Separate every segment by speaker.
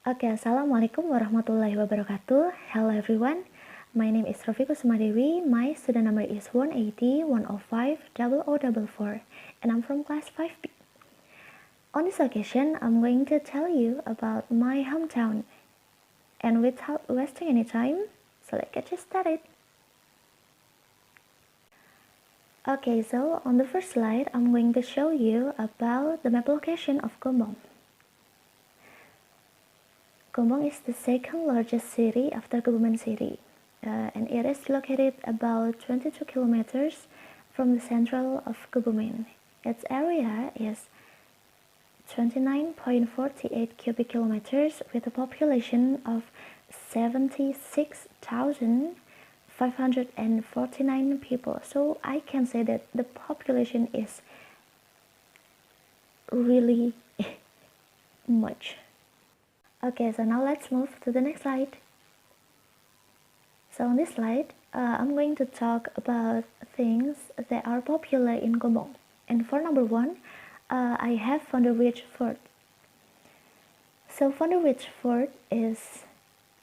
Speaker 1: Oke, Assalamualaikum warahmatullahi wabarakatuh. Hello everyone. My name is Rofiko Sumadewi. My student number is 180-105-0044 and I'm from class 5B. On this occasion, I'm going to tell you about my hometown. And without wasting any time, so let's get started. Okay, so on the first slide, I'm going to show you about the map location of Gombong. Gombong is the second largest city after Kebumen City, and it is located about 22 kilometers from the central of Kebumen. Its area is 29.48 cubic kilometers with a population of 76,549 people. So I can say that the population is really much. Okay, so now let's move to the next slide. So on this slide, I'm going to talk about things that are popular in Gombong. And for number one, I have Van der Wijch Fort. So Van der Wijch Fort is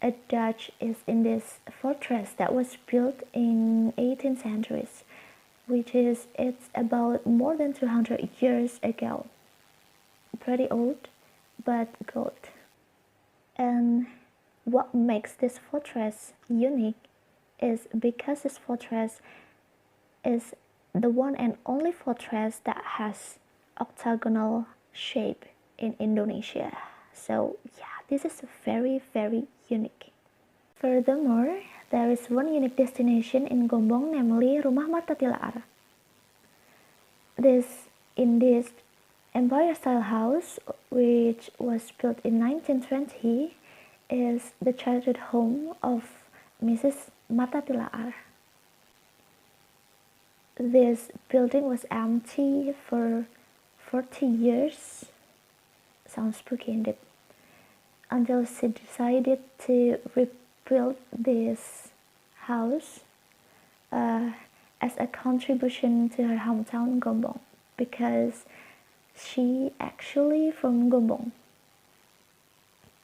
Speaker 1: a Dutch East Indies fortress that was built in 18th centuries, it's about more than 200 years ago. Pretty old, but good. And what makes this fortress unique is because this fortress is the one and only fortress that has octagonal shape in Indonesia. So yeah, this is very unique. Furthermore, there is one unique destination in Gombong, namely Rumah Marta Tilaar. In this Empire-style house, which was built in 1920, is the childhood home of Mrs. Marta Tilaar. This building was empty for 40 years, sounds spooky indeed, until she decided to rebuild this house as a contribution to her hometown Gombong, because she actually from Gombong.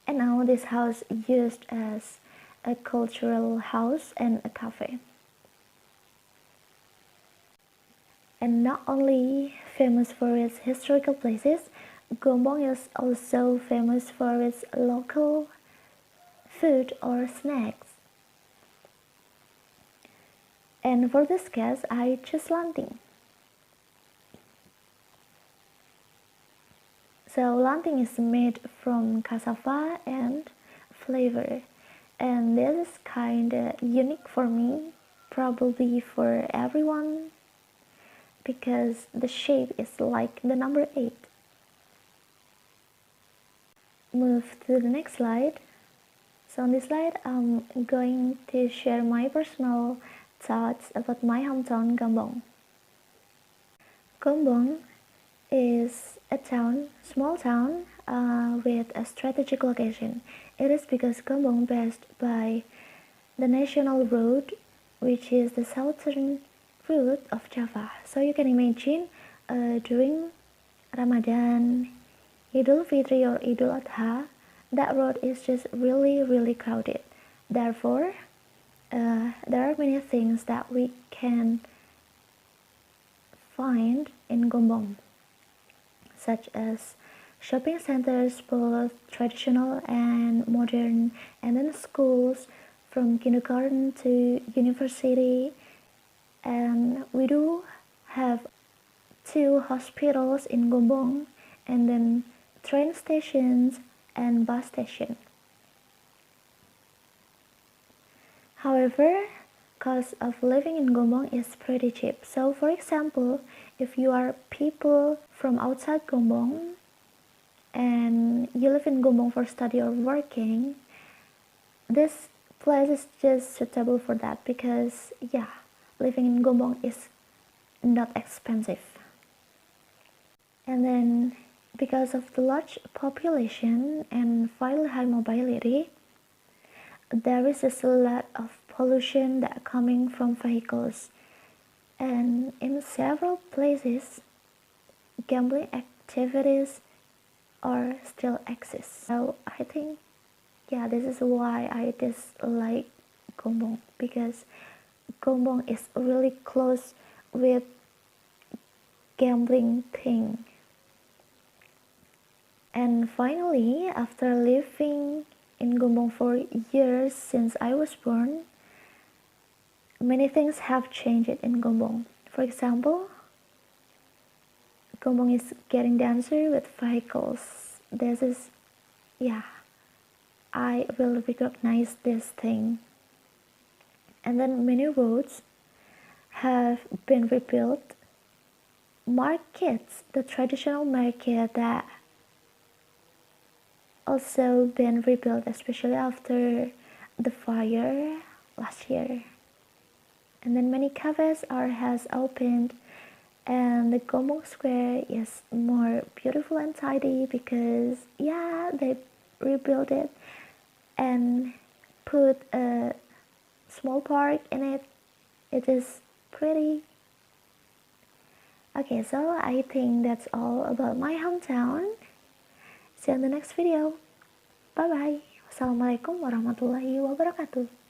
Speaker 1: And now this house is used as a cultural house and a cafe. And not only famous for its historical places, Gombong is also famous for its local food or snacks. And for this case, I choose lanting. So lanting is made from cassava and flavor, and this is kinda unique for me, probably for everyone, because the shape is like the number 8. Move to the next slide. So on this slide, I'm going to share my personal thoughts about my hometown, Gombong. Gombong is a small town with a strategic location. It is because Gombong passed by the national road, which is the southern route of Java. So you can imagine during Ramadan, Idul Fitri or Idul Adha, that road is just really crowded. Therefore, there are many things that we can find in Gombong, such as shopping centers, both traditional and modern, and then schools from kindergarten to university. And we do have 2 hospitals in Gombong, and then train stations and bus station. However, cost of living in Gombong is pretty cheap. So for example, if you are people from outside Gombong and you live in Gombong for study or working, this place is just suitable for that, because yeah, living in Gombong is not expensive. And then because of the large population and fairly high mobility, there is just a lot of pollution that coming from vehicles, and in several places gambling activities are still exist. So I think Yeah, this is why I dislike Gombong, because Gombong is really close with gambling thing. And finally, after living in Gombong for years since I was born, many things have changed in Gombong. For example, Gombong is getting denser with vehicles. This is, yeah, I will recognize this thing. And then many roads have been rebuilt. Markets, the traditional market that also been rebuilt, especially after the fire last year. And then many cafes has opened, and the Gombong Square is more beautiful and tidy because yeah, they rebuilt it and put a small park in it. It is pretty. Okay, so I think that's all about my hometown. See you in the next video. Bye bye. Wassalamualaikum warahmatullahi wabarakatuh.